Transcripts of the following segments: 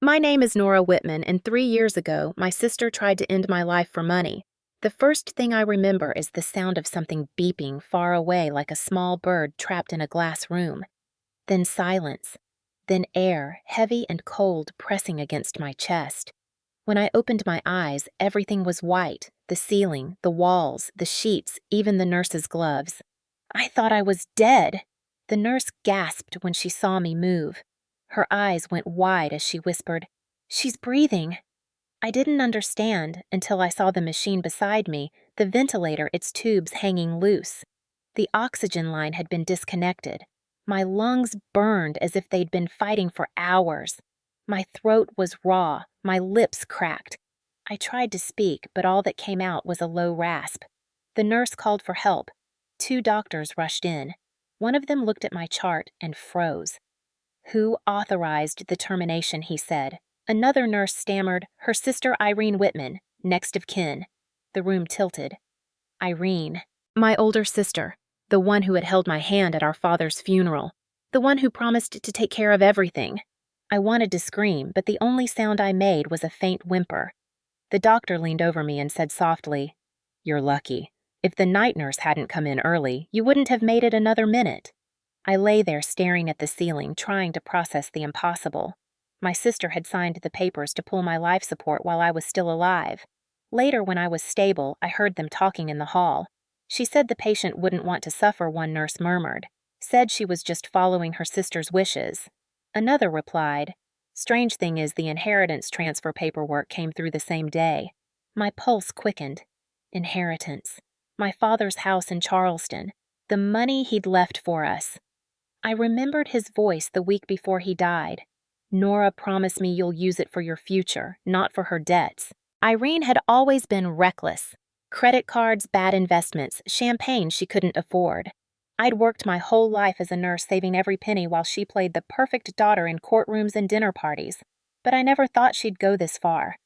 My name is Nora Whitman, and 3 years ago, my sister tried to end my life for money. The first thing I remember is the sound of something beeping far away like a small bird trapped in a glass room. Then silence. Then air, heavy and cold, pressing against my chest. When I opened my eyes, everything was white, the ceiling, the walls, the sheets, even the nurse's gloves. I thought I was dead. The nurse gasped when she saw me move. Her eyes went wide as she whispered, "She's breathing." I didn't understand until I saw the machine beside me, the ventilator, its tubes hanging loose. The oxygen line had been disconnected. My lungs burned as if they'd been fighting for hours. My throat was raw, my lips cracked. I tried to speak, but all that came out was a low rasp. The nurse called for help. 2 doctors rushed in. One of them looked at my chart and froze. "Who authorized the termination?" he said. Another nurse stammered, "Her sister Irene Whitman, next of kin." The room tilted. Irene. My older sister. The one who had held my hand at our father's funeral. The one who promised to take care of everything. I wanted to scream, but the only sound I made was a faint whimper. The doctor leaned over me and said softly, "You're lucky. If the night nurse hadn't come in early, you wouldn't have made it another minute." I lay there staring at the ceiling, trying to process the impossible. My sister had signed the papers to pull my life support while I was still alive. Later, when I was stable, I heard them talking in the hall. She said the patient wouldn't want to suffer, one nurse murmured. Said she was just following her sister's wishes. Another replied, "Strange thing is the inheritance transfer paperwork came through the same day." My pulse quickened. Inheritance. My father's house in Charleston. The money he'd left for us. I remembered his voice the week before he died. "Nora, promise me you'll use it for your future, not for her debts." Irene had always been reckless. Credit cards, bad investments, champagne she couldn't afford. I'd worked my whole life as a nurse, saving every penny while she played the perfect daughter in courtrooms and dinner parties. But I never thought she'd go this far.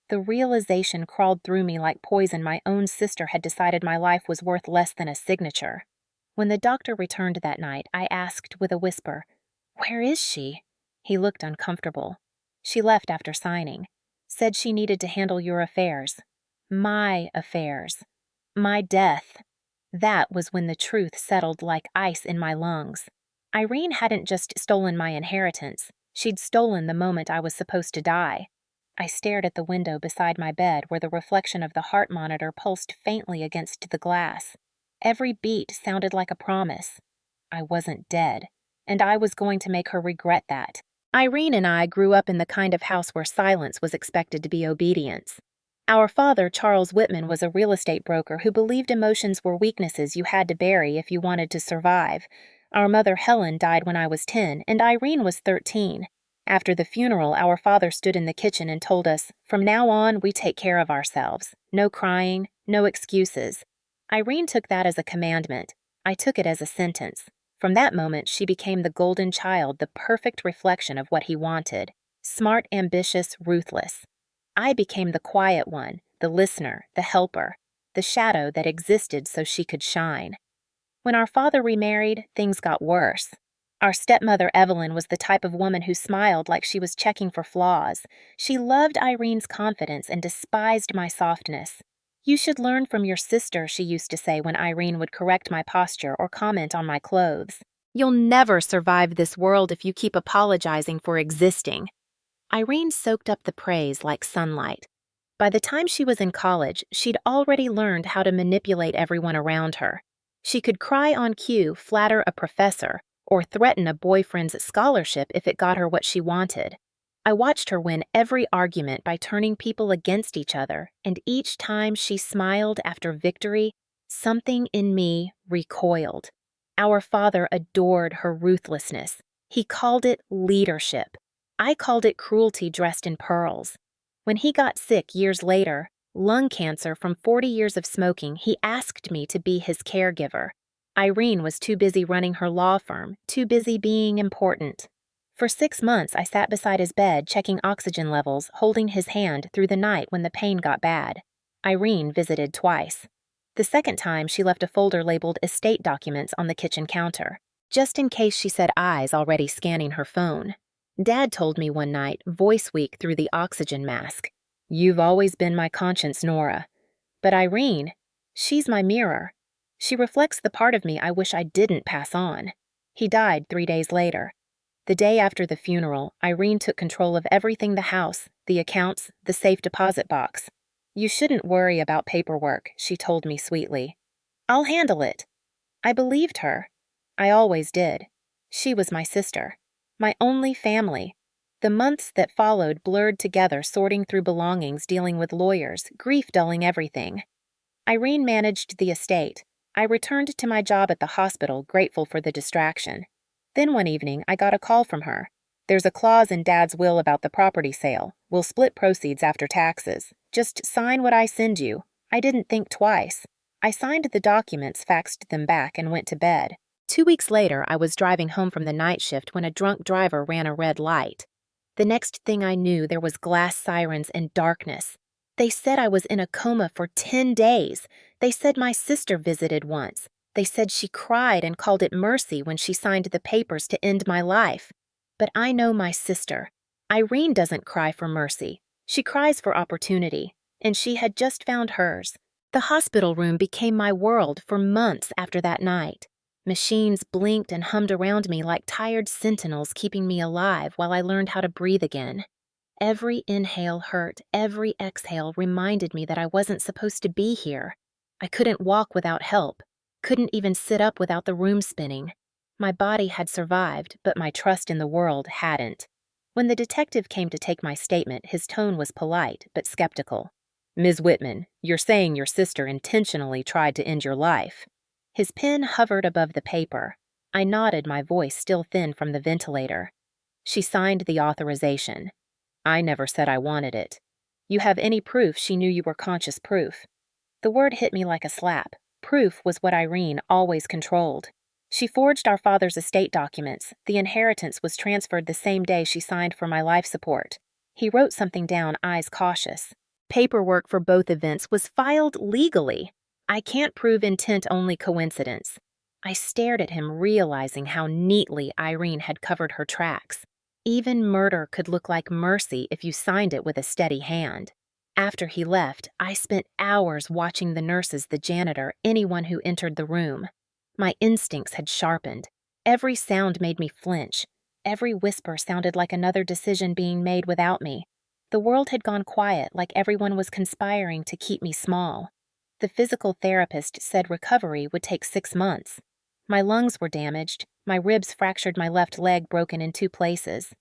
The realization crawled through me like poison. My own sister had decided my life was worth less than a signature. When the doctor returned that night, I asked with a whisper, "Where is she?" He looked uncomfortable. "She left after signing. Said she needed to handle your affairs. My affairs. My death." That was when the truth settled like ice in my lungs. Irene hadn't just stolen my inheritance. She'd stolen the moment I was supposed to die. I stared at the window beside my bed where the reflection of the heart monitor pulsed faintly against the glass. Every beat sounded like a promise. I wasn't dead, and I was going to make her regret that. Irene and I grew up in the kind of house where silence was expected to be obedience. Our father, Charles Whitman, was a real estate broker who believed emotions were weaknesses you had to bury if you wanted to survive. Our mother, Helen, died when I was 10, and Irene was 13. After the funeral, our father stood in the kitchen and told us, "From now on, we take care of ourselves. No crying, no excuses." Irene took that as a commandment. I took it as a sentence. From that moment, she became the golden child, the perfect reflection of what he wanted. Smart, ambitious, ruthless. I became the quiet one, the listener, the helper, the shadow that existed so she could shine. When our father remarried, things got worse. Our stepmother, Evelyn, was the type of woman who smiled like she was checking for flaws. She loved Irene's confidence and despised my softness. "You should learn from your sister," she used to say when Irene would correct my posture or comment on my clothes. "You'll never survive this world if you keep apologizing for existing." Irene soaked up the praise like sunlight. By the time she was in college, she'd already learned how to manipulate everyone around her. She could cry on cue, flatter a professor, or threaten a boyfriend's scholarship if it got her what she wanted. I watched her win every argument by turning people against each other, and each time she smiled after victory, something in me recoiled. Our father adored her ruthlessness. He called it leadership. I called it cruelty dressed in pearls. When he got sick years later, lung cancer from 40 years of smoking, he asked me to be his caregiver. Irene was too busy running her law firm, too busy being important. For 6 months, I sat beside his bed, checking oxygen levels, holding his hand through the night when the pain got bad. Irene visited twice. The second time, she left a folder labeled estate documents on the kitchen counter, just in case she said eyes already scanning her phone. Dad told me one night, voice weak through the oxygen mask, "You've always been my conscience, Nora. But Irene, she's my mirror. She reflects the part of me I wish I didn't pass on." He died 3 days later. The day after the funeral, Irene took control of everything: the house, the accounts, the safe deposit box. "You shouldn't worry about paperwork," she told me sweetly. "I'll handle it." I believed her. I always did. She was my sister, my only family. The months that followed blurred together, sorting through belongings, dealing with lawyers, grief dulling everything. Irene managed the estate. I returned to my job at the hospital, grateful for the distraction. Then one evening, I got a call from her. "There's a clause in Dad's will about the property sale. We'll split proceeds after taxes. Just sign what I send you." I didn't think twice. I signed the documents, faxed them back, and went to bed. 2 weeks later, I was driving home from the night shift when a drunk driver ran a red light. The next thing I knew, there was glass sirens and darkness. They said I was in a coma for 10 days. They said my sister visited once. They said she cried and called it mercy when she signed the papers to end my life. But I know my sister. Irene doesn't cry for mercy. She cries for opportunity, and she had just found hers. The hospital room became my world for months after that night. Machines blinked and hummed around me like tired sentinels, keeping me alive while I learned how to breathe again. Every inhale hurt, every exhale reminded me that I wasn't supposed to be here. I couldn't walk without help, couldn't even sit up without the room spinning. My body had survived, but my trust in the world hadn't. When the detective came to take my statement, his tone was polite but skeptical. "Ms. Whitman, you're saying your sister intentionally tried to end your life." His pen hovered above the paper. I nodded, my voice still thin from the ventilator. "She signed the authorization. I never said I wanted it. You have any proof she knew you were conscious?" Proof. The word hit me like a slap. Proof was what Irene always controlled. She forged our father's estate documents. The inheritance was transferred the same day she signed for my life support. He wrote something down, eyes cautious. Paperwork for both events was filed legally. I can't prove intent, only coincidence. I stared at him, realizing how neatly Irene had covered her tracks. Even murder could look like mercy if you signed it with a steady hand. After he left, I spent hours watching the nurses, the janitor, anyone who entered the room. My instincts had sharpened. Every sound made me flinch. Every whisper sounded like another decision being made without me. The world had gone quiet, like everyone was conspiring to keep me small. The physical therapist said recovery would take 6 months. My lungs were damaged, my ribs fractured, my left leg broken in 2 places.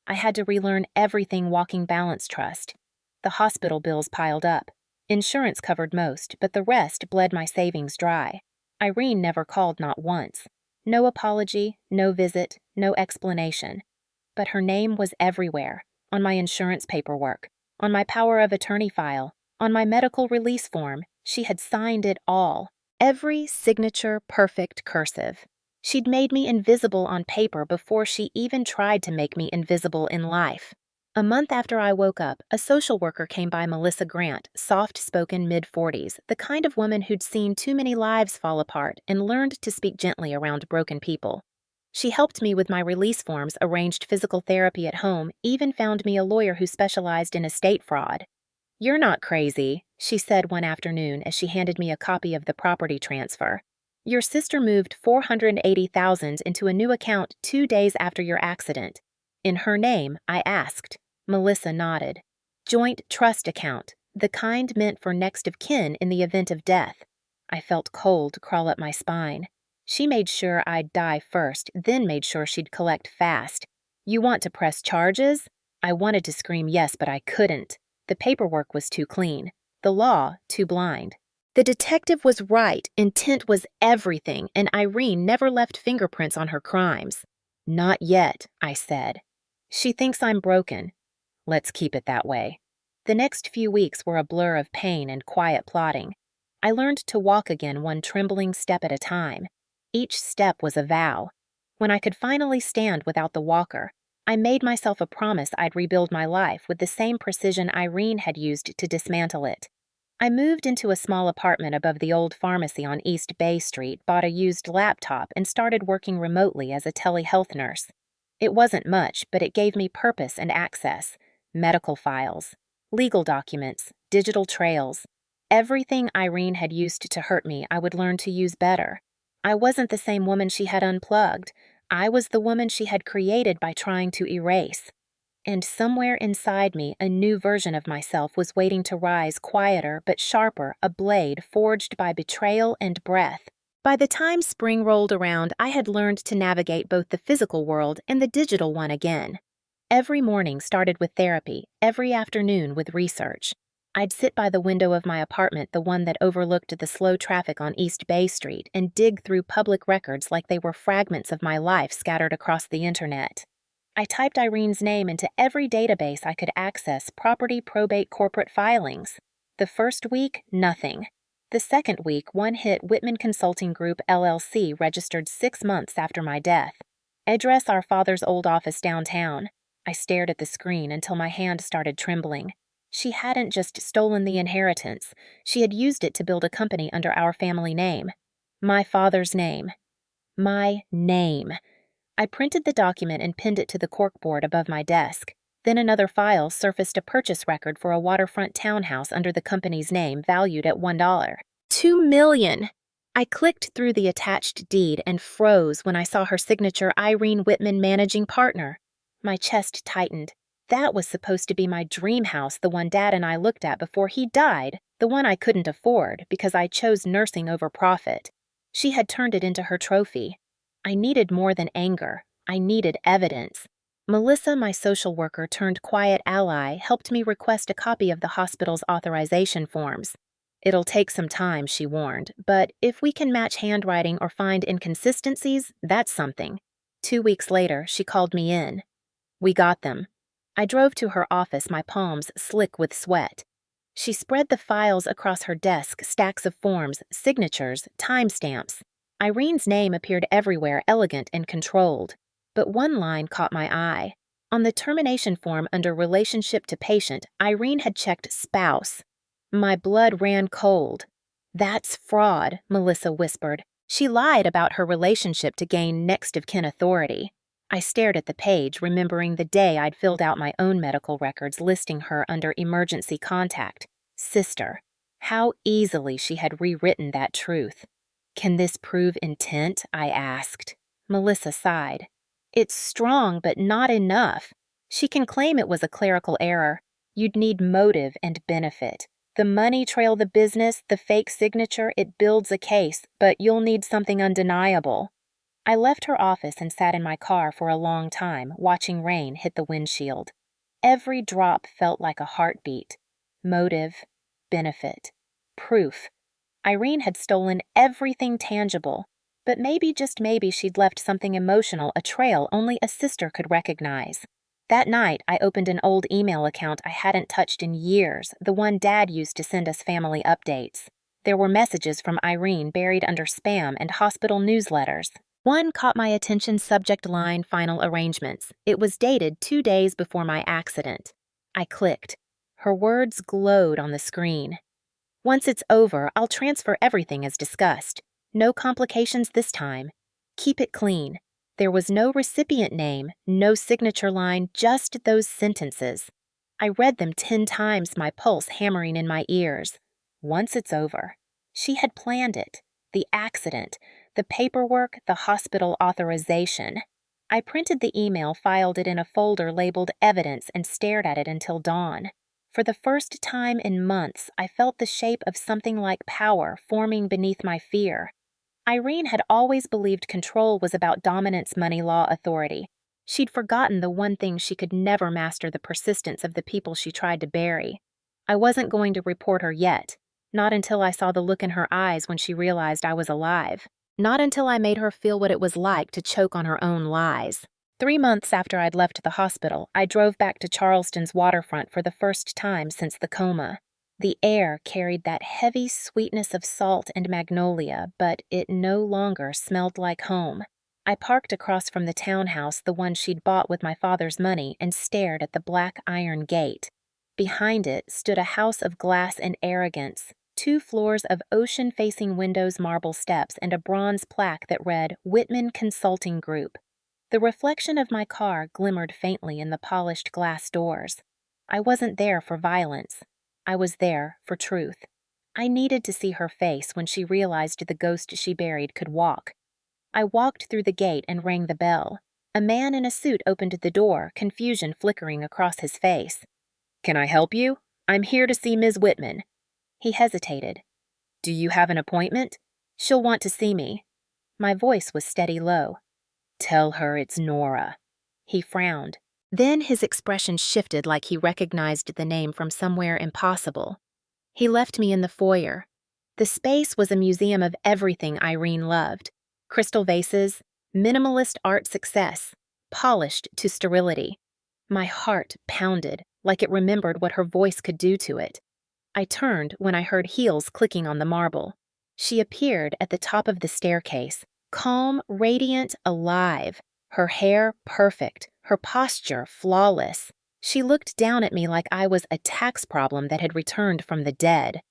I had to relearn everything: walking, balance, trust. The hospital bills piled up. Insurance covered most, but the rest bled my savings dry. Irene never called, not once. No apology, no visit, no explanation. But her name was everywhere, on my insurance paperwork, on my power of attorney file, on my medical release form. She had signed it all. Every signature perfect, cursive. She'd made me invisible on paper before she even tried to make me invisible in life. A month after I woke up, a social worker came by, Melissa Grant, soft-spoken, mid-40s, the kind of woman who'd seen too many lives fall apart and learned to speak gently around broken people. She helped me with my release forms, arranged physical therapy at home, even found me a lawyer who specialized in estate fraud. "You're not crazy," she said one afternoon as she handed me a copy of the property transfer. "Your sister moved $480,000 into a new account 2 days after your accident. In her name?" I asked. Melissa nodded. "Joint trust account, the kind meant for next of kin in the event of death." I felt cold crawl up my spine. She made sure I'd die first, then made sure she'd collect fast. "You want to press charges?" I wanted to scream yes, but I couldn't. The paperwork was too clean. The law too blind. The detective was right. Intent was everything, and Irene never left fingerprints on her crimes. "Not yet," I said. "She thinks I'm broken." Let's keep it that way. The next few weeks were a blur of pain and quiet plotting. I learned to walk again, one trembling step at a time. Each step was a vow. When I could finally stand without the walker, I made myself a promise I'd rebuild my life with the same precision Irene had used to dismantle it. I moved into a small apartment above the old pharmacy on East Bay Street, bought a used laptop, and started working remotely as a telehealth nurse. It wasn't much, but it gave me purpose and access. Medical files, legal documents, digital trails. Everything Irene had used to hurt me, I would learn to use better. I wasn't the same woman she had unplugged. I was the woman she had created by trying to erase. And somewhere inside me, a new version of myself was waiting to rise, quieter but sharper, a blade forged by betrayal and breath. By the time spring rolled around, I had learned to navigate both the physical world and the digital one again. Every morning started with therapy, every afternoon with research. I'd sit by the window of my apartment, the one that overlooked the slow traffic on East Bay Street, and dig through public records like they were fragments of my life scattered across the internet. I typed Irene's name into every database I could access, property, probate, corporate filings. The first week, nothing. The second week, one hit Whitman Consulting Group LLC, registered 6 months after my death. Address our father's old office downtown. I stared at the screen until my hand started trembling. She hadn't just stolen the inheritance. She had used it to build a company under our family name. My father's name. My name. I printed the document and pinned it to the corkboard above my desk. Then another file surfaced, a purchase record for a waterfront townhouse under the company's name, valued at $1. $2 million! I clicked through the attached deed and froze when I saw her signature, Irene Whitman, managing partner. My chest tightened. That was supposed to be my dream house, the one Dad and I looked at before he died, the one I couldn't afford because I chose nursing over profit. She had turned it into her trophy. I needed more than anger. I needed evidence. Melissa, my social worker turned quiet ally, helped me request a copy of the hospital's authorization forms. It'll take some time, she warned, but if we can match handwriting or find inconsistencies, that's something. 2 weeks later, she called me in. We got them. I drove to her office, my palms slick with sweat. She spread the files across her desk, stacks of forms, signatures, timestamps. Irene's name appeared everywhere, elegant and controlled. But one line caught my eye. On the termination form under relationship to patient, Irene had checked spouse. My blood ran cold. That's fraud, Melissa whispered. She lied about her relationship to gain next of kin authority. I stared at the page, remembering the day I'd filled out my own medical records listing her under emergency contact. Sister. How easily she had rewritten that truth. Can this prove intent? I asked. Melissa sighed. It's strong, but not enough. She can claim it was a clerical error. You'd need motive and benefit. The money trail, the business, the fake signature, it builds a case, but you'll need something undeniable. I left her office and sat in my car for a long time, watching rain hit the windshield. Every drop felt like a heartbeat. Motive, benefit, proof. Irene had stolen everything tangible, but maybe, just maybe, she'd left something emotional, a trail only a sister could recognize. That night, I opened an old email account I hadn't touched in years, the one Dad used to send us family updates. There were messages from Irene buried under spam and hospital newsletters. One caught my attention, subject line, final arrangements. It was dated 2 days before my accident. I clicked. Her words glowed on the screen. Once it's over, I'll transfer everything as discussed. No complications this time. Keep it clean. There was no recipient name, no signature line, just those sentences. I read them 10 times, my pulse hammering in my ears. Once it's over. She had planned it. The accident, the paperwork, the hospital authorization. I printed the email, filed it in a folder labeled Evidence, and stared at it until dawn. For the first time in months, I felt the shape of something like power forming beneath my fear. Irene had always believed control was about dominance, money, law, authority. She'd forgotten the one thing she could never master: the persistence of the people she tried to bury. I wasn't going to report her yet. Not until I saw the look in her eyes when she realized I was alive. Not until I made her feel what it was like to choke on her own lies. 3 months after I'd left the hospital, I drove back to Charleston's waterfront for the first time since the coma. The air carried that heavy sweetness of salt and magnolia, but it no longer smelled like home. I parked across from the townhouse, the one she'd bought with my father's money, and stared at the black iron gate. Behind it stood a house of glass and arrogance, 2 floors of ocean-facing windows, marble steps, and a bronze plaque that read, Whitman Consulting Group. The reflection of my car glimmered faintly in the polished glass doors. I wasn't there for violence. I was there for truth. I needed to see her face when she realized the ghost she buried could walk. I walked through the gate and rang the bell. A man in a suit opened the door, confusion flickering across his face. "Can I help you? I'm here to see Ms. Whitman." He hesitated. "Do you have an appointment? She'll want to see me." My voice was steady low. "Tell her it's Nora." He frowned. Then his expression shifted like he recognized the name from somewhere impossible. He left me in the foyer. The space was a museum of everything Irene loved. Crystal vases, minimalist art success, polished to sterility. My heart pounded like it remembered what her voice could do to it. I turned when I heard heels clicking on the marble. She appeared at the top of the staircase, calm, radiant, alive. Her hair perfect, her posture flawless. She looked down at me like I was a tax problem that had returned from the dead.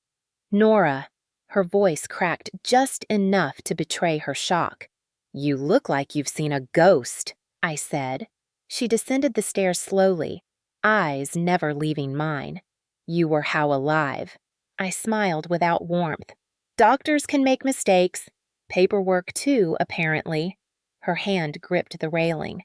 "Nora." Her voice cracked just enough to betray her shock. "You look like you've seen a ghost," I said. She descended the stairs slowly, eyes never leaving mine. "You were how alive." I smiled without warmth. "Doctors can make mistakes. Paperwork too, apparently." Her hand gripped the railing.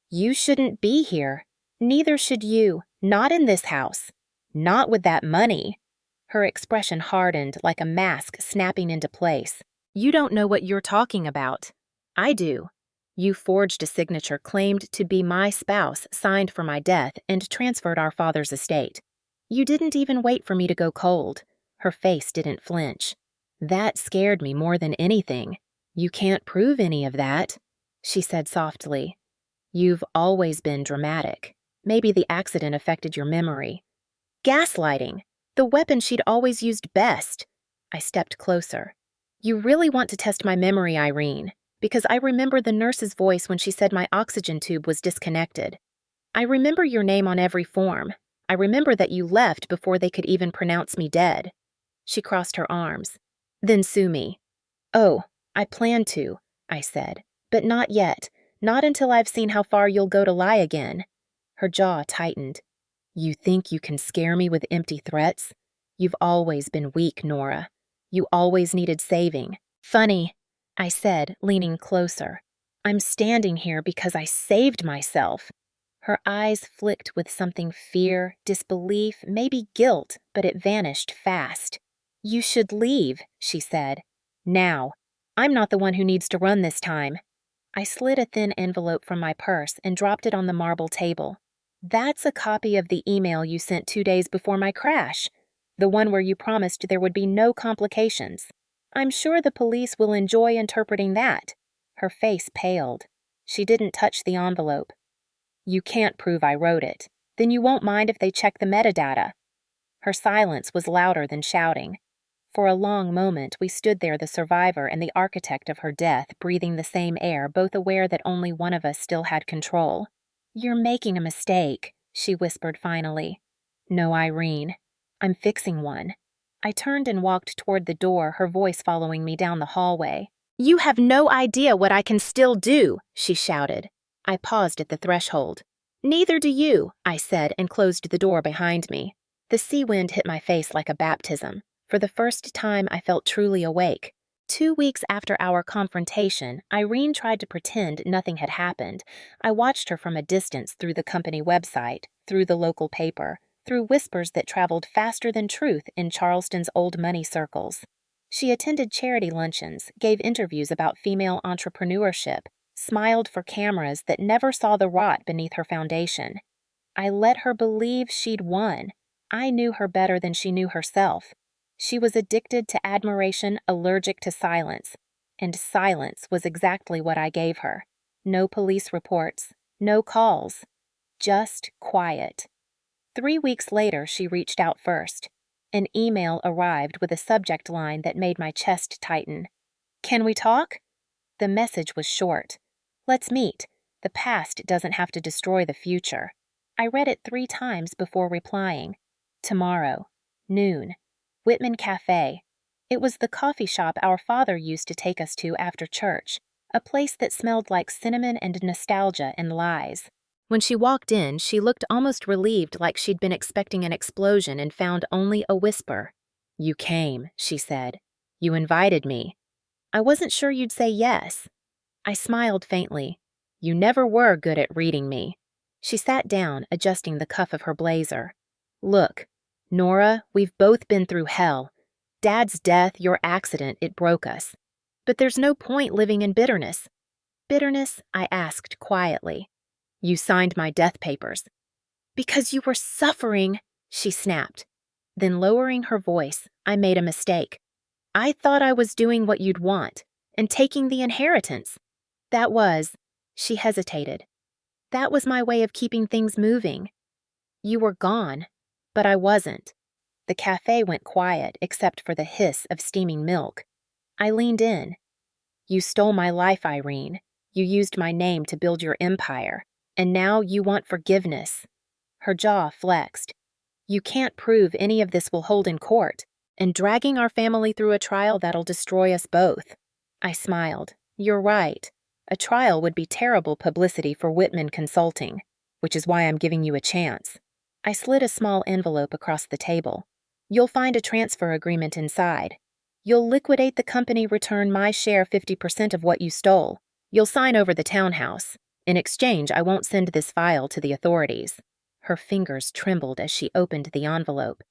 "You shouldn't be here. Neither should you. Not in this house. Not with that money." Her expression hardened like a mask snapping into place. "You don't know what you're talking about." "I do. You forged a signature claimed to be my spouse, signed for my death, and transferred our father's estate. You didn't even wait for me to go cold." Her face didn't flinch. "That scared me more than anything. You can't prove any of that," she said softly. "You've always been dramatic. Maybe the accident affected your memory." "Gaslighting. The weapon she'd always used best." I stepped closer. "You really want to test my memory, Irene, because I remember the nurse's voice when she said my oxygen tube was disconnected. I remember your name on every form. I remember that you left before they could even pronounce me dead." She crossed her arms. "Then sue me." "Oh, I plan to," I said, "but not yet. Not until I've seen how far you'll go to lie again." Her jaw tightened. "You think you can scare me with empty threats? You've always been weak, Nora. You always needed saving." "Funny," I said, leaning closer. "I'm standing here because I saved myself." Her eyes flicked with something fear, disbelief, maybe guilt, but it vanished fast. "You should leave," she said. "Now. I'm not the one who needs to run this time." I slid a thin envelope from my purse and dropped it on the marble table. "That's a copy of the email you sent 2 days before my crash. The one where you promised there would be no complications. I'm sure the police will enjoy interpreting that." Her face paled. She didn't touch the envelope. "You can't prove I wrote it. Then you won't mind if they check the metadata." Her silence was louder than shouting. For a long moment, we stood there, the survivor and the architect of her death, breathing the same air, both aware that only one of us still had control. "You're making a mistake," she whispered finally. "No, Irene. I'm fixing one." I turned and walked toward the door, her voice following me down the hallway. "You have no idea what I can still do," she shouted. I paused at the threshold. "Neither do you," I said and closed the door behind me. The sea wind hit my face like a baptism. For the first time, I felt truly awake. 2 weeks after our confrontation, Irene tried to pretend nothing had happened. I watched her from a distance through the company website, through the local paper, through whispers that traveled faster than truth in Charleston's old money circles. She attended charity luncheons, gave interviews about female entrepreneurship, smiled for cameras that never saw the rot beneath her foundation. I let her believe she'd won. I knew her better than she knew herself. She was addicted to admiration, allergic to silence. And silence was exactly what I gave her. No police reports, no calls. Just quiet. 3 weeks later, she reached out first. An email arrived with a subject line that made my chest tighten. "Can we talk?" The message was short. "Let's meet. The past doesn't have to destroy the future." I read it 3 times before replying. "Tomorrow. Noon. Whitman Cafe." It was the coffee shop our father used to take us to after church. a place that smelled like cinnamon and nostalgia and lies. When she walked in, she looked almost relieved, like she'd been expecting an explosion and found only a whisper. "You came," she said. "You invited me. I wasn't sure you'd say yes." I smiled faintly. "You never were good at reading me." She sat down, adjusting the cuff of her blazer. "Look, Nora, we've both been through hell. Dad's death, your accident, it broke us. But there's no point living in bitterness." "Bitterness?" I asked quietly. "You signed my death papers." "Because you were suffering," she snapped. Then, lowering her voice, I made a mistake. "I thought I was doing what you'd want, and taking the inheritance. That was," she hesitated, "that was my way of keeping things moving. You were gone, but I wasn't." The cafe went quiet except for the hiss of steaming milk. I leaned in. "You stole my life, Irene. You used my name to build your empire, and now you want forgiveness." Her jaw flexed. "You can't prove any of this will hold in court, and dragging our family through a trial that'll destroy us both." I smiled. "You're right. A trial would be terrible publicity for Whitman Consulting, which is why I'm giving you a chance." I slid a small envelope across the table. "You'll find a transfer agreement inside. You'll liquidate the company, return my share 50% of what you stole. You'll sign over the townhouse. In exchange, I won't send this file to the authorities." Her fingers trembled as she opened the envelope.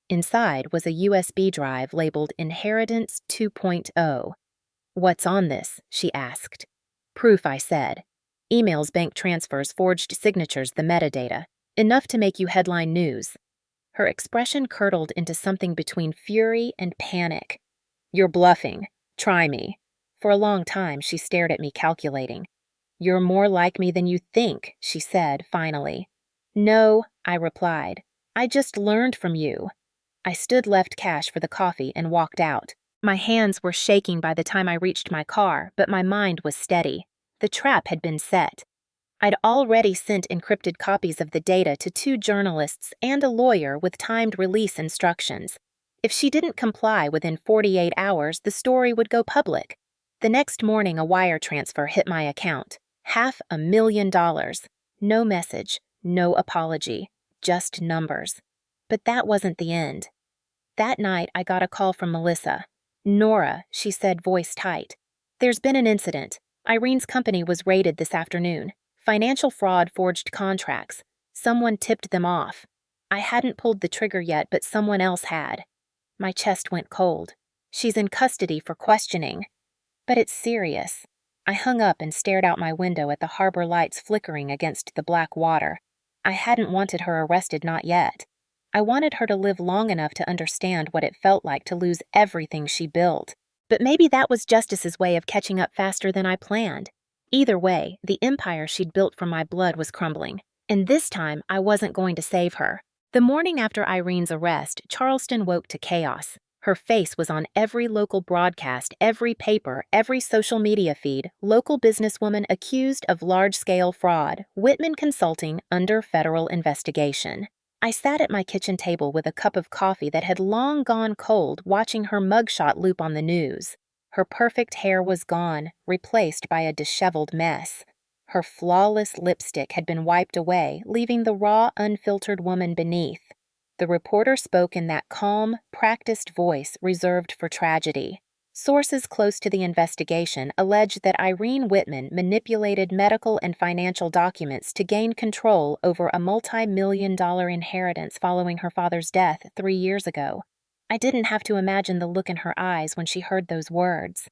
Inside was a USB drive labeled Inheritance 2.0. "What's on this?" she asked. "Proof," I said. "Emails, bank transfers, forged signatures, the metadata. Enough to make you headline news." Her expression curdled into something between fury and panic. "You're bluffing. Try me." For a long time, she stared at me, calculating. "You're more like me than you think," she said, finally. "No," I replied. "I just learned from you." I stood, left cash for the coffee, and walked out. My hands were shaking by the time I reached my car, but my mind was steady. The trap had been set. I'd already sent encrypted copies of the data to 2 journalists and a lawyer with timed release instructions. If she didn't comply within 48 hours, the story would go public. The next morning, a wire transfer hit my account. $500,000. No message, no apology, just numbers. But that wasn't the end. That night, I got a call from Melissa. "Nora," she said, voice tight. "There's been an incident. Irene's company was raided this afternoon. Financial fraud, forged contracts. Someone tipped them off. I hadn't pulled the trigger yet, but someone else had." My chest went cold. "She's in custody for questioning." "But it's serious." I hung up and stared out my window at the harbor lights flickering against the black water. I hadn't wanted her arrested, not yet. I wanted her to live long enough to understand what it felt like to lose everything she built. But maybe that was justice's way of catching up faster than I planned. Either way, the empire she'd built from my blood was crumbling, and this time I wasn't going to save her. The morning after Irene's arrest, Charleston woke to chaos. Her face was on every local broadcast, every paper, every social media feed. Local businesswoman accused of large-scale fraud. Whitman Consulting under federal investigation. I sat at my kitchen table with a cup of coffee that had long gone cold, watching her mugshot loop on the news. Her perfect hair was gone, replaced by a disheveled mess. Her flawless lipstick had been wiped away, leaving the raw, unfiltered woman beneath. The reporter spoke in that calm, practiced voice reserved for tragedy. Sources close to the investigation alleged that Irene Whitman manipulated medical and financial documents to gain control over a multi-million-dollar inheritance following her father's death 3 years ago. I didn't have to imagine the look in her eyes when she heard those words.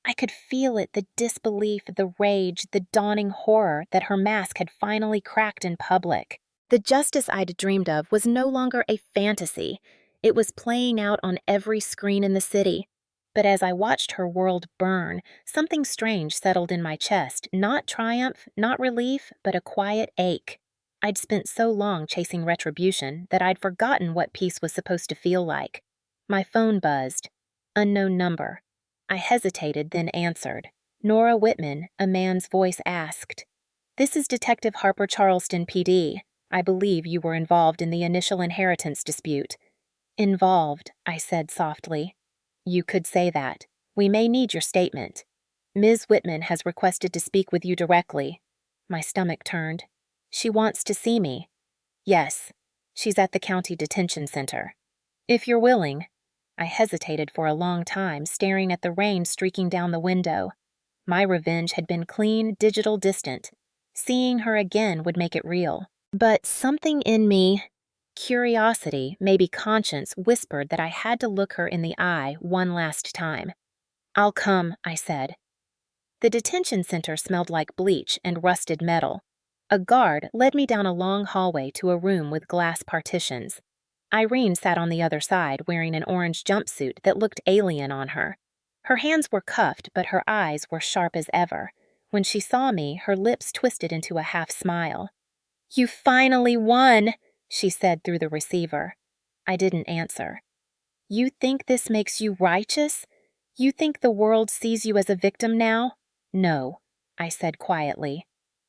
I could feel it, the disbelief, the rage, the dawning horror that her mask had finally cracked in public. The justice I'd dreamed of was no longer a fantasy. It was playing out on every screen in the city. But as I watched her world burn, something strange settled in my chest, not triumph, not relief, but a quiet ache. I'd spent so long chasing retribution that I'd forgotten what peace was supposed to feel like. My phone buzzed. Unknown number. I hesitated, then answered. "Nora Whitman," a man's voice asked. "This is Detective Harper, Charleston PD. I believe you were involved in the initial inheritance dispute." "Involved," I said softly. "You could say that. We may need your statement." Ms. Whitman has requested to speak with you directly. My stomach turned. She wants to see me. Yes, she's at the county detention center. If you're willing. I hesitated for a long time, staring at the rain streaking down the window. My revenge had been clean, digital distant. Seeing her again would make it real. But something in me, curiosity, maybe conscience, whispered that I had to look her in the eye one last time. I'll come, I said. The detention center smelled like bleach and rusted metal. A guard led me down a long hallway to a room with glass partitions. Irene sat on the other side wearing an orange jumpsuit that looked alien on her. Her hands were cuffed, but her eyes were sharp as ever. When she saw me, her lips twisted into a half smile. You finally won, she said through the receiver. I didn't answer. You think this makes you righteous? You think the world sees you as a victim now? No, I said quietly.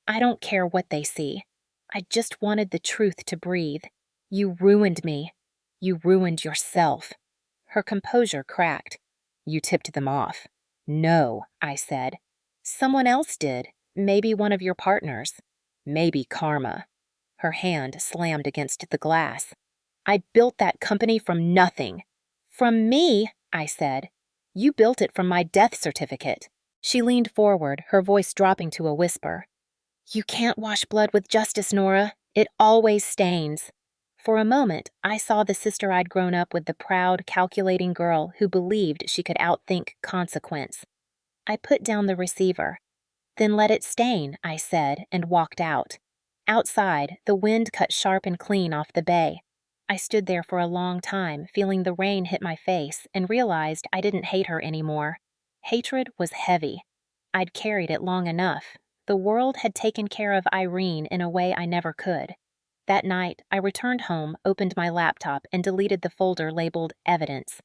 I don't care what they see. I just wanted the truth to breathe. You ruined me. You ruined yourself. Her composure cracked. You tipped them off. No, I said. Someone else did. Maybe one of your partners. Maybe karma. Her hand slammed against the glass. I built that company from nothing. From me, I said. You built it from my death certificate. She leaned forward, her voice dropping to a whisper. You can't wash blood with justice, Nora. It always stains. For a moment, I saw the sister I'd grown up with, the proud, calculating girl who believed she could outthink consequence. I put down the receiver. Then let it stain, I said, and walked out. Outside, the wind cut sharp and clean off the bay. I stood there for a long time, feeling the rain hit my face, and realized I didn't hate her anymore. Hatred was heavy. I'd carried it long enough. The world had taken care of Irene in a way I never could. That night, I returned home, opened my laptop, and deleted the folder labeled Evidence.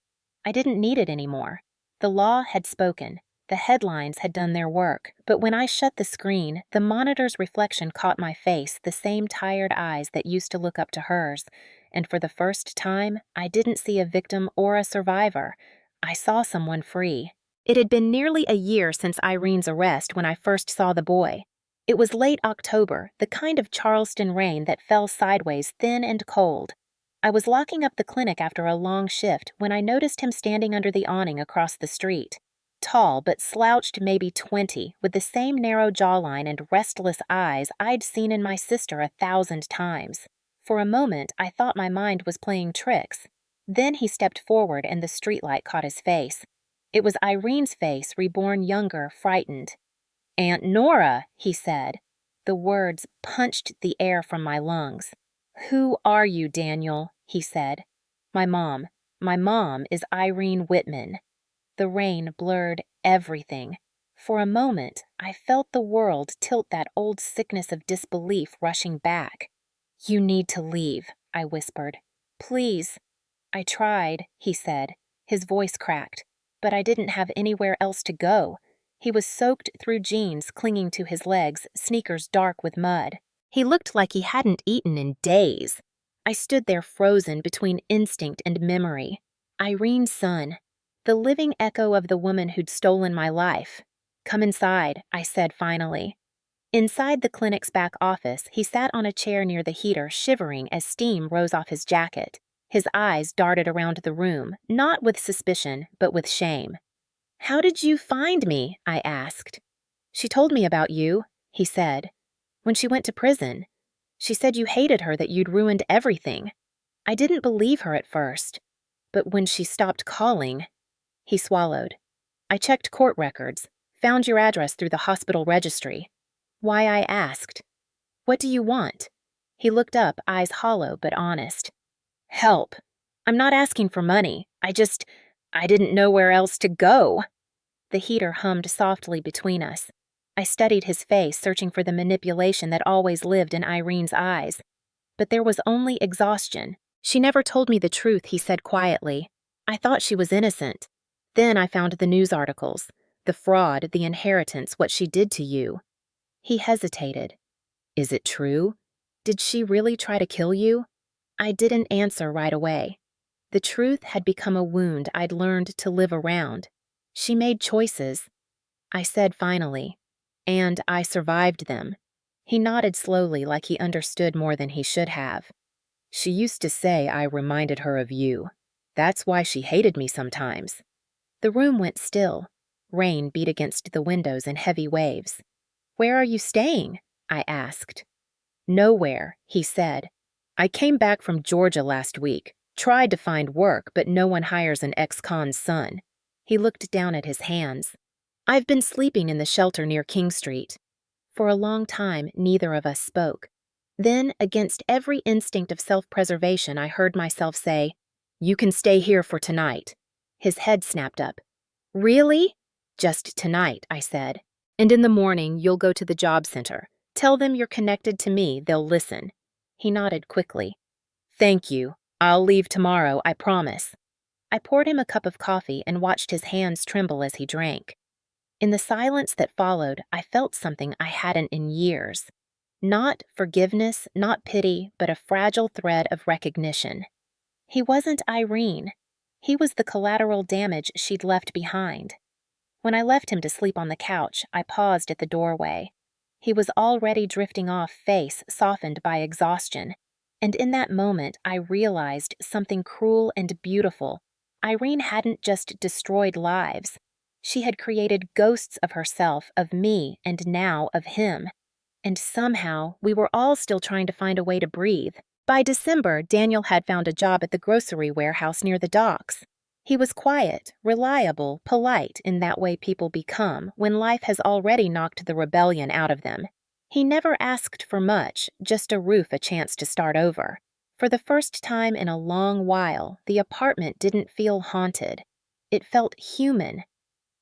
I didn't need it anymore. The law had spoken. The headlines had done their work, but when I shut the screen, the monitor's reflection caught my face, the same tired eyes that used to look up to hers, and for the first time, I didn't see a victim or a survivor. I saw someone free. It had been nearly a year since Irene's arrest when I first saw the boy. It was late October, the kind of Charleston rain that fell sideways, thin and cold. I was locking up the clinic after a long shift when I noticed him standing under the awning across the street. Tall but slouched, maybe 20, with the same narrow jawline and restless eyes I'd seen in my sister 1,000 times. For a moment, I thought my mind was playing tricks. Then he stepped forward and the streetlight caught his face. It was Irene's face, reborn younger, frightened. Aunt Nora, he said. The words punched the air from my lungs. Who are you, Daniel? He said. My mom. My mom is Irene Whitman. The rain blurred everything. For a moment, I felt the world tilt, that old sickness of disbelief rushing back. You need to leave, I whispered. Please. I tried, he said. His voice cracked. But I didn't have anywhere else to go. He was soaked through jeans clinging to his legs, sneakers dark with mud. He looked like he hadn't eaten in days. I stood there frozen between instinct and memory. Irene's son. The living echo of the woman who'd stolen my life. Come inside, I said finally. Inside the clinic's back office, he sat on a chair near the heater, shivering as steam rose off his jacket. His eyes darted around the room, not with suspicion, but with shame. How did you find me? I asked. She told me about you, he said. When she went to prison. She said you hated her, that you'd ruined everything. I didn't believe her at first. But when she stopped calling... He swallowed. I checked court records, found your address through the hospital registry. Why, I asked. What do you want? He looked up, eyes hollow but honest. Help. I'm not asking for money. I didn't know where else to go. The heater hummed softly between us. I studied his face, searching for the manipulation that always lived in Irene's eyes. But there was only exhaustion. She never told me the truth, he said quietly. I thought she was innocent. Then I found the news articles, the fraud, the inheritance, what she did to you. He hesitated. Is it true? Did she really try to kill you? I didn't answer right away. The truth had become a wound I'd learned to live around. She made choices. I said finally. And I survived them. He nodded slowly like he understood more than he should have. She used to say I reminded her of you. That's why she hated me sometimes. The room went still. Rain beat against the windows in heavy waves. Where are you staying? I asked. Nowhere, he said. I came back from Georgia last week. Tried to find work, but no one hires an ex-con's son. He looked down at his hands. I've been sleeping in the shelter near King Street. For a long time, neither of us spoke. Then, against every instinct of self-preservation, I heard myself say, You can stay here for tonight. His head snapped up. Really? Just tonight, I said. And in the morning, you'll go to the job center. Tell them you're connected to me, they'll listen. He nodded quickly. Thank you. I'll leave tomorrow, I promise. I poured him a cup of coffee and watched his hands tremble as he drank. In the silence that followed, I felt something I hadn't in years. Not forgiveness, not pity, but a fragile thread of recognition. He wasn't Irene. He was the collateral damage she'd left behind. When I left him to sleep on the couch, I paused at the doorway. He was already drifting off, face softened by exhaustion. And in that moment, I realized something cruel and beautiful. Irene hadn't just destroyed lives. She had created ghosts of herself, of me, and now of him. And somehow, we were all still trying to find a way to breathe. By December, Daniel had found a job at the grocery warehouse near the docks. He was quiet, reliable, polite in that way people become when life has already knocked the rebellion out of them. He never asked for much, just a roof, a chance to start over. For the first time in a long while, the apartment didn't feel haunted. It felt human.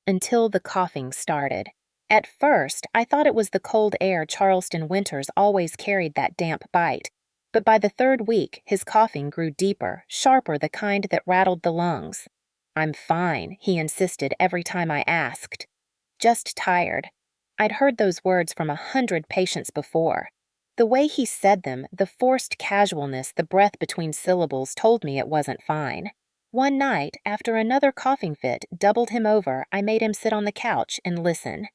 Until the coughing started. At first, I thought it was the cold air Charleston winters always carried that damp bite. But by the third week, his coughing grew deeper, sharper, the kind that rattled the lungs. I'm fine, he insisted every time I asked. Just tired. I'd heard those words from 100 patients before. The way he said them, the forced casualness, the breath between syllables told me it wasn't fine. One night, after another coughing fit doubled him over, I made him sit on the couch and listen.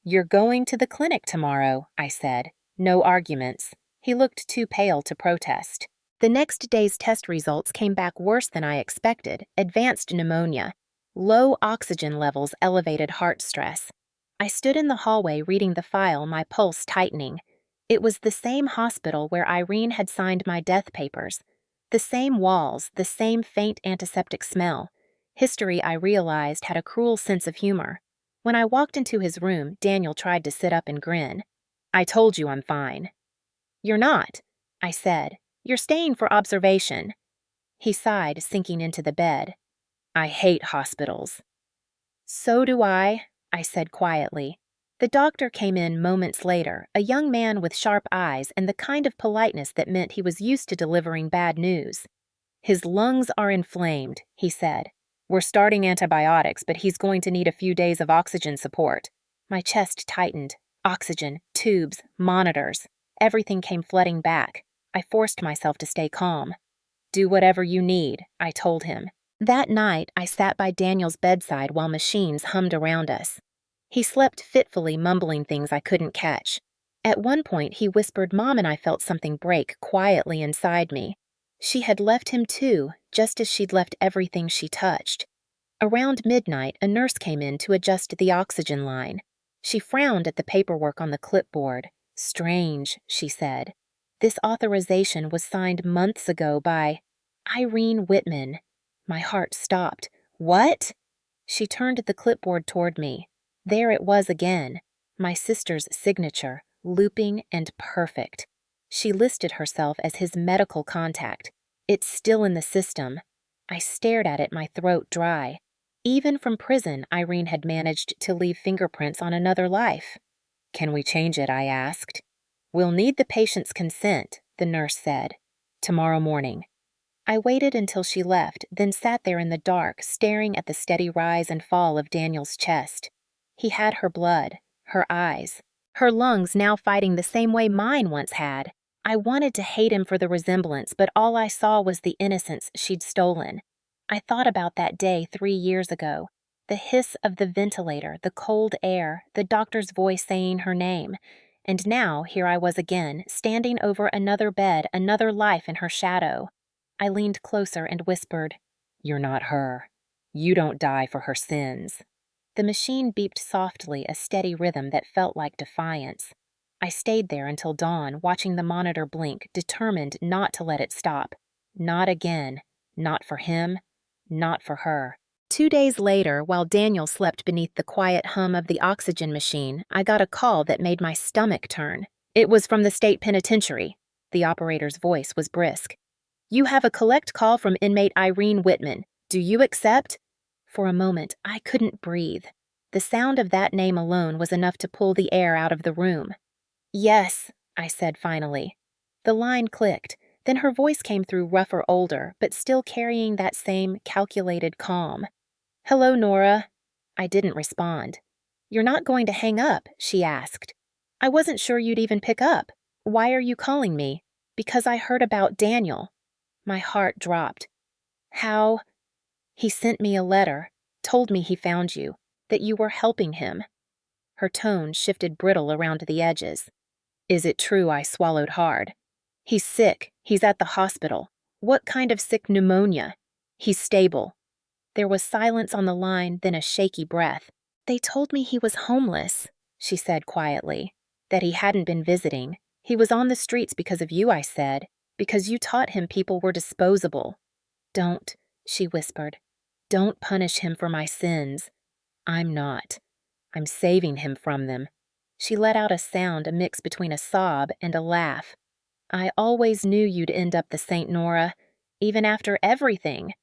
You're going to the clinic tomorrow, I said. No arguments. He looked too pale to protest. The next day's test results came back worse than I expected, advanced pneumonia. Low oxygen levels elevated heart stress. I stood in the hallway reading the file, my pulse tightening. It was the same hospital where Irene had signed my death papers. The same walls, the same faint antiseptic smell. History, I realized, had a cruel sense of humor. When I walked into his room, Daniel tried to sit up and grin. I told you I'm fine. You're not, I said. You're staying for observation. He sighed, sinking into the bed. I hate hospitals. So do I said quietly. The doctor came in moments later, a young man with sharp eyes and the kind of politeness that meant he was used to delivering bad news. His lungs are inflamed, he said. We're starting antibiotics, but he's going to need a few days of oxygen support. My chest tightened. Oxygen, tubes, monitors. Everything came flooding back. I forced myself to stay calm. Do whatever you need, I told him. That night, I sat by Daniel's bedside while machines hummed around us. He slept fitfully, mumbling things I couldn't catch. At one point, he whispered Mom and I felt something break quietly inside me. She had left him too, just as she'd left everything she touched. Around midnight, a nurse came in to adjust the oxygen line. She frowned at the paperwork on the clipboard. Strange, she said. This authorization was signed months ago by Irene Whitman. My heart stopped. What? She turned the clipboard toward me. There it was again, my sister's signature, looping and perfect. She listed herself as his medical contact. It's still in the system. I stared at it, my throat dry. Even from prison, Irene had managed to leave fingerprints on another life. Can we change it? I asked. We'll need the patient's consent, the nurse said. Tomorrow morning. I waited until she left, then sat there in the dark, staring at the steady rise and fall of Daniel's chest. He had her blood, her eyes, her lungs now fighting the same way mine once had. I wanted to hate him for the resemblance, but all I saw was the innocence she'd stolen. I thought about that day 3 years ago. The hiss of the ventilator, the cold air, the doctor's voice saying her name. And now here I was again, standing over another bed, another life in her shadow. I leaned closer and whispered, "You're not her. You don't die for her sins." The machine beeped softly, a steady rhythm that felt like defiance. I stayed there until dawn, watching the monitor blink, determined not to let it stop. Not again. Not for him. Not for her. 2 days later, while Daniel slept beneath the quiet hum of the oxygen machine, I got a call that made my stomach turn. It was from the state penitentiary. The operator's voice was brisk. "You have a collect call from inmate Irene Whitman. Do you accept?" For a moment, I couldn't breathe. The sound of that name alone was enough to pull the air out of the room. "Yes," I said finally. The line clicked. Then her voice came through rougher, older, but still carrying that same calculated calm. "Hello, Nora." I didn't respond. "You're not going to hang up?" she asked. "I wasn't sure you'd even pick up. Why are you calling me?" "Because I heard about Daniel." My heart dropped. "How?" "He sent me a letter, told me he found you, that you were helping him." Her tone shifted brittle around the edges. "Is it true?" I swallowed hard. "He's sick. He's at the hospital." "What kind of sick? Pneumonia?" "He's stable." There was silence on the line, then a shaky breath. "They told me he was homeless," she said quietly, "that he hadn't been visiting. He was on the streets because of you," I said, "because you taught him people were disposable." "Don't," she whispered. "Don't punish him for my sins." "I'm not. I'm saving him from them." She let out a sound, a mix between a sob and a laugh. "I always knew you'd end up the Saint, Nora, even after everything."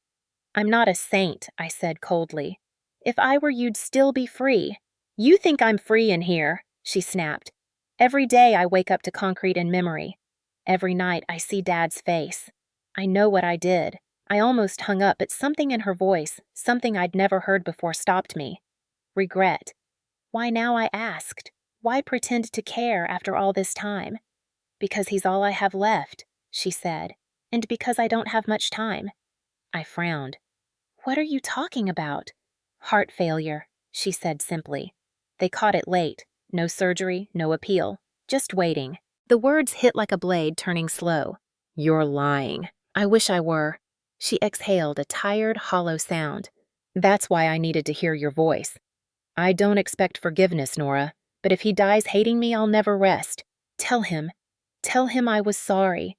"I'm not a saint," I said coldly. "If I were, you'd still be free." "You think I'm free in here," she snapped. "Every day I wake up to concrete and memory. Every night I see Dad's face. I know what I did." I almost hung up, but something in her voice, something I'd never heard before, stopped me. Regret. Why now, I asked. Why pretend to care after all this time? "Because he's all I have left," she said, "and because I don't have much time." I frowned. "What are you talking about?" "Heart failure," she said simply. "They caught it late. No surgery, no appeal. Just waiting." The words hit like a blade, turning slow. "You're lying." "I wish I were." She exhaled a tired, hollow sound. "That's why I needed to hear your voice. I don't expect forgiveness, Nora, but if he dies hating me, I'll never rest. Tell him. Tell him I was sorry."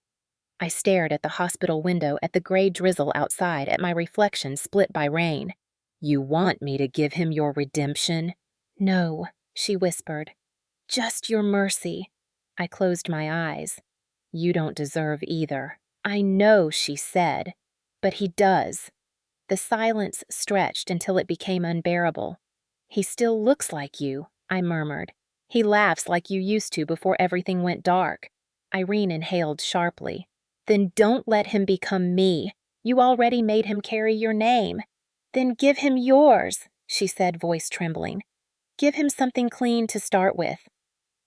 I stared at the hospital window, at the gray drizzle outside, at my reflection split by rain. "You want me to give him your redemption?" "No," she whispered. "Just your mercy." I closed my eyes. "You don't deserve either." "I know," she said. "But he does." The silence stretched until it became unbearable. "He still looks like you," I murmured. "He laughs like you used to before everything went dark." Irene inhaled sharply. "Then don't let him become me. You already made him carry your name." "Then give him yours," she said, voice trembling. "Give him something clean to start with."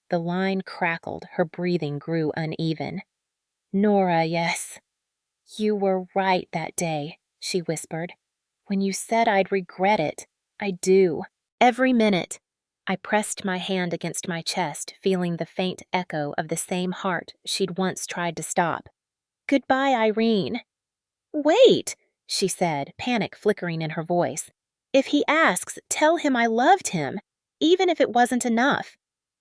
The line crackled, her breathing grew uneven. "Nora, yes. You were right that day," she whispered. "When you said I'd regret it, I do. Every minute." I pressed my hand against my chest, feeling the faint echo of the same heart she'd once tried to stop. "Goodbye, Irene." "Wait," she said, panic flickering in her voice. "If he asks, tell him I loved him, even if it wasn't enough."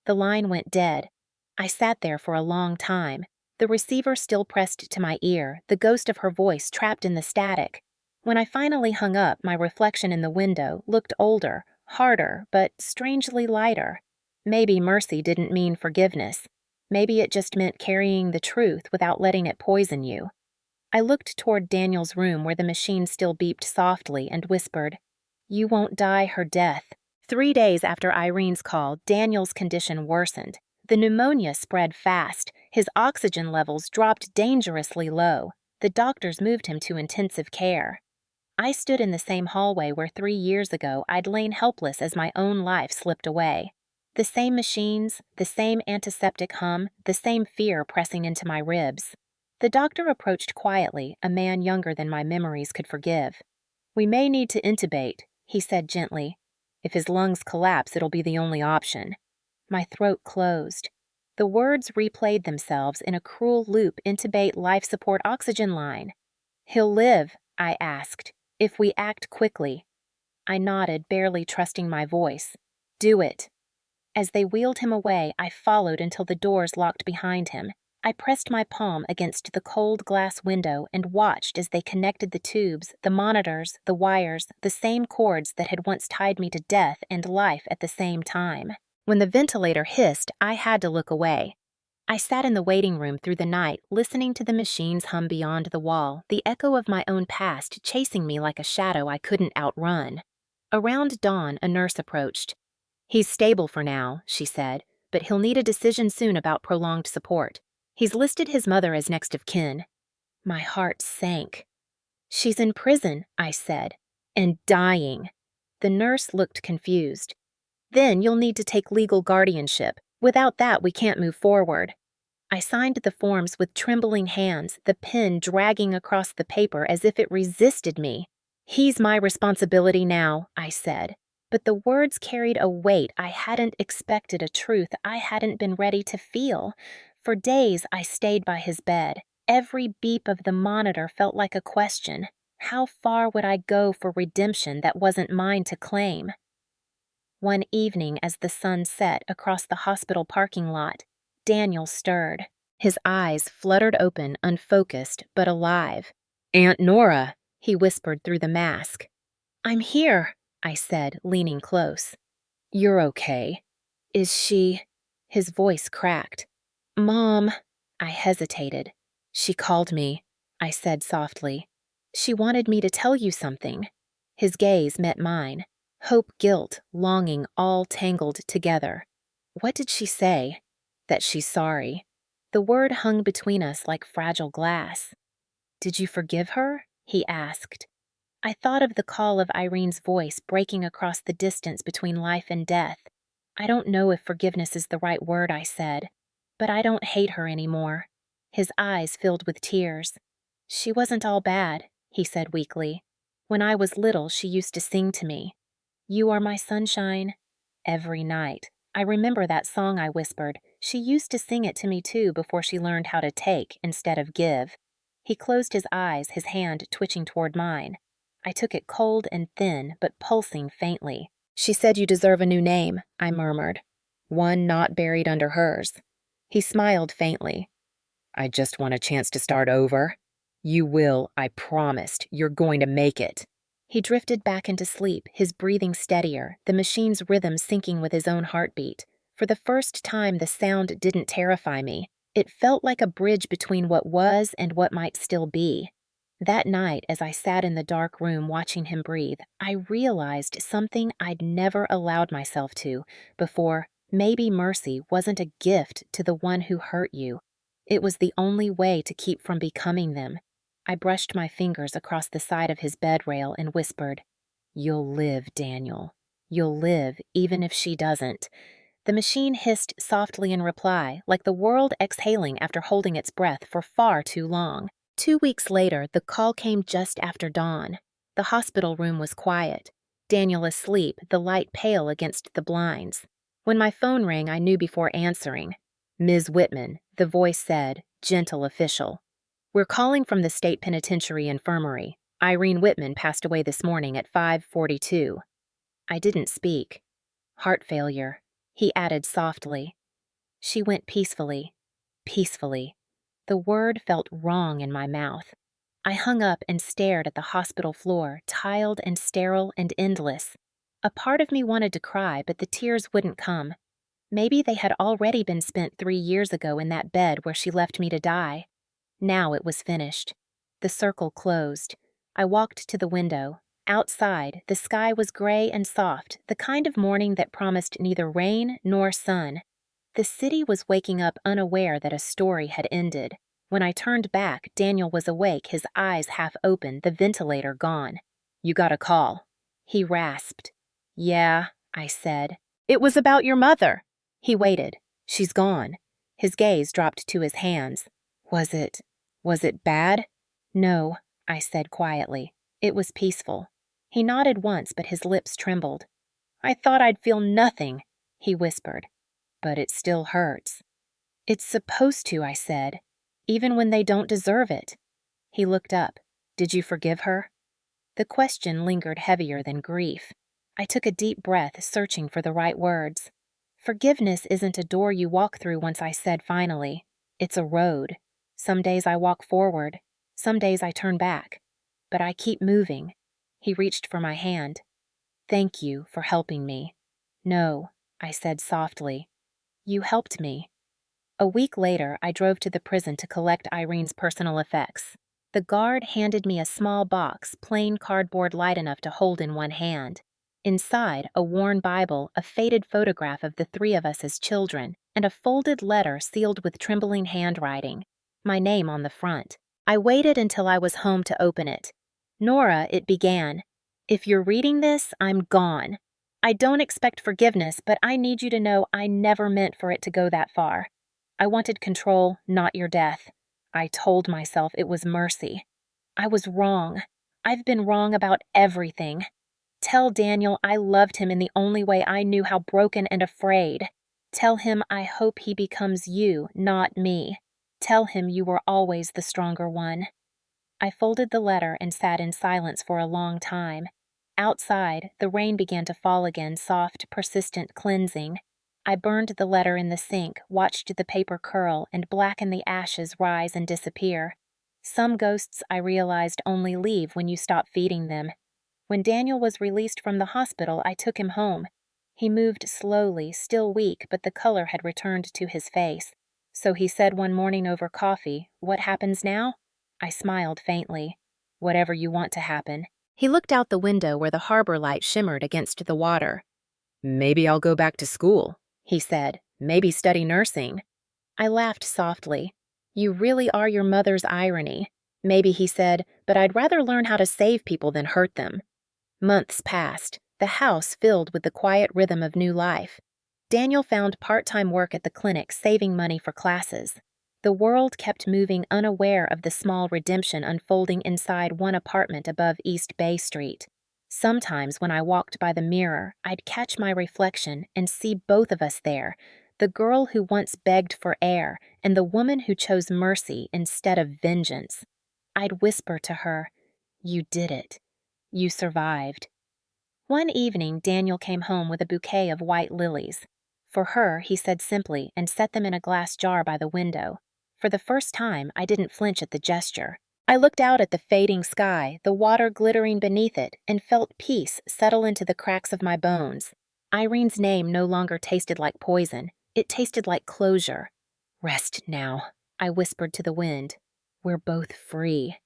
The line went dead. I sat there for a long time, the receiver still pressed to my ear, the ghost of her voice trapped in the static. When I finally hung up, my reflection in the window looked older, harder, but strangely lighter. Maybe mercy didn't mean forgiveness. Maybe it just meant carrying the truth without letting it poison you. I looked toward Daniel's room where the machine still beeped softly and whispered, "You won't die her death." 3 days after Irene's call, Daniel's condition worsened. The pneumonia spread fast. His oxygen levels dropped dangerously low. The doctors moved him to intensive care. I stood in the same hallway where 3 years ago I'd lain helpless as my own life slipped away. The same machines, the same antiseptic hum, the same fear pressing into my ribs. The doctor approached quietly, a man younger than my memories could forgive. "We may need to intubate," he said gently. If his lungs collapse, it'll be the only option. My throat closed. The words replayed themselves in a cruel loop intubate life support oxygen line. He'll live, I asked, if we act quickly. I nodded, barely trusting my voice. Do it. As they wheeled him away, I followed until the doors locked behind him. I pressed my palm against the cold glass window and watched as they connected the tubes, the monitors, the wires, the same cords that had once tied me to death and life at the same time. When the ventilator hissed, I had to look away. I sat in the waiting room through the night, listening to the machines hum beyond the wall, the echo of my own past chasing me like a shadow I couldn't outrun. Around dawn, a nurse approached. He's stable for now, she said, but he'll need a decision soon about prolonged support. He's listed his mother as next of kin. My heart sank. She's in prison, I said, and dying. The nurse looked confused. Then you'll need to take legal guardianship. Without that, we can't move forward. I signed the forms with trembling hands, the pen dragging across the paper as if it resisted me. He's my responsibility now, I said. But the words carried a weight I hadn't expected, a truth I hadn't been ready to feel. For days, I stayed by his bed. Every beep of the monitor felt like a question. How far would I go for redemption that wasn't mine to claim? One evening, as the sun set across the hospital parking lot, Daniel stirred. His eyes fluttered open, unfocused, but alive. "Aunt Nora," he whispered through the mask. "I'm here," I said, leaning close. "You're okay." "Is she?" His voice cracked. "Mom." I hesitated. "She called me," I said softly. "She wanted me to tell you something." His gaze met mine. Hope, guilt, longing, all tangled together. What did she say? That she's sorry. The word hung between us like fragile glass. "Did you forgive her?" he asked. I thought of the call of Irene's voice breaking across the distance between life and death. "I don't know if forgiveness is the right word," I said, "but I don't hate her anymore." His eyes filled with tears. "She wasn't all bad," he said weakly. "When I was little, she used to sing to me. 'You are my sunshine,' every night. I remember that song I whispered. She used to sing it to me too before she learned how to take instead of give." He closed his eyes, his hand twitching toward mine. I took it cold and thin, but pulsing faintly. "She said you deserve a new name," I murmured. "One not buried under hers." He smiled faintly. "I just want a chance to start over." "You will, I promised. You're going to make it." He drifted back into sleep, his breathing steadier, the machine's rhythm syncing with his own heartbeat. For the first time, the sound didn't terrify me. It felt like a bridge between what was and what might still be. That night, as I sat in the dark room watching him breathe, I realized something I'd never allowed myself to before. Maybe mercy wasn't a gift to the one who hurt you. It was the only way to keep from becoming them. I brushed my fingers across the side of his bed rail and whispered, "You'll live, Daniel. You'll live, even if she doesn't." The machine hissed softly in reply, like the world exhaling after holding its breath for far too long. 2 weeks later, the call came just after dawn. The hospital room was quiet. Daniel asleep, the light pale against the blinds. When my phone rang, I knew before answering. "Ms. Whitman," the voice said, gentle official. "We're calling from the State Penitentiary Infirmary. Irene Whitman passed away this morning at 5:42. I didn't speak. "Heart failure," he added softly. She went peacefully. Peacefully. The word felt wrong in my mouth. I hung up and stared at the hospital floor, tiled and sterile and endless. A part of me wanted to cry, but the tears wouldn't come. Maybe they had already been spent 3 years ago in that bed where she left me to die. Now it was finished. The circle closed. I walked to the window. Outside, the sky was gray and soft, the kind of morning that promised neither rain nor sun. The city was waking up unaware that a story had ended. When I turned back, Daniel was awake, his eyes half open, the ventilator gone. "You got a call," he rasped. "Yeah," I said. "It was about your mother." He waited. "She's gone." His gaze dropped to his hands. Was it bad?" "No," I said quietly. "It was peaceful." He nodded once, but his lips trembled. I thought I'd feel nothing, he whispered. But it still hurts. It's supposed to, I said, even when they don't deserve it. He looked up. Did you forgive her? The question lingered heavier than grief. I took a deep breath, searching for the right words. Forgiveness isn't a door you walk through, once I said finally. It's a road. Some days I walk forward. Some days I turn back. But I keep moving. He reached for my hand. Thank you for helping me. No, I said softly. You helped me. A week later, I drove to the prison to collect Irene's personal effects. The guard handed me a small box, plain cardboard light enough to hold in one hand. Inside, a worn Bible, a faded photograph of the three of us as children, and a folded letter sealed with trembling handwriting. My name on the front. I waited until I was home to open it. Nora, it began. If you're reading this, I'm gone. I don't expect forgiveness, but I need you to know I never meant for it to go that far. I wanted control, not your death. I told myself it was mercy. I was wrong. I've been wrong about everything. Tell Daniel I loved him in the only way I knew how broken and afraid. Tell him I hope he becomes you, not me. Tell him you were always the stronger one. I folded the letter and sat in silence for a long time. Outside, the rain began to fall again, soft, persistent, cleansing. I burned the letter in the sink, watched the paper curl, and blacken the ashes rise and disappear. Some ghosts, I realized, only leave when you stop feeding them. When Daniel was released from the hospital, I took him home. He moved slowly, still weak, but the color had returned to his face. So he said one morning over coffee, "What happens now?" I smiled faintly. "Whatever you want to happen." He looked out the window where the harbor light shimmered against the water. "Maybe I'll go back to school," he said. "Maybe study nursing." I laughed softly. "You really are your mother's irony." "Maybe," he said, "but I'd rather learn how to save people than hurt them." Months passed, the house filled with the quiet rhythm of new life. Daniel found part-time work at the clinic, saving money for classes. The world kept moving, unaware of the small redemption unfolding inside one apartment above East Bay Street. Sometimes when I walked by the mirror, I'd catch my reflection and see both of us there, the girl who once begged for air and the woman who chose mercy instead of vengeance. I'd whisper to her, "You did it. You survived." One evening, Daniel came home with a bouquet of white lilies. For her, he said simply, and set them in a glass jar by the window. For the first time, I didn't flinch at the gesture. I looked out at the fading sky, the water glittering beneath it, and felt peace settle into the cracks of my bones. Irene's name no longer tasted like poison. It tasted like closure. "Rest now," I whispered to the wind. "We're both free."